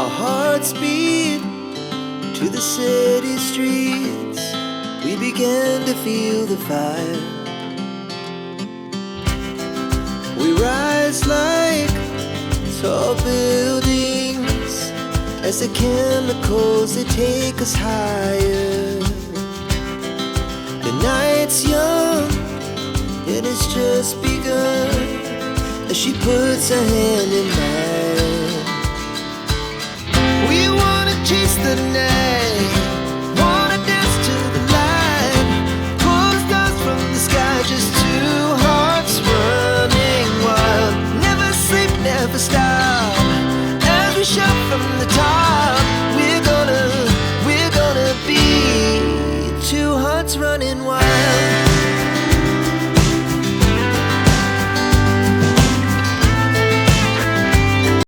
Our hearts beat to the city streets. We began to feel the fire. We rise like tall buildings as the chemicals, they take us higher. The night's young, it has just begun as she puts her hand in mine.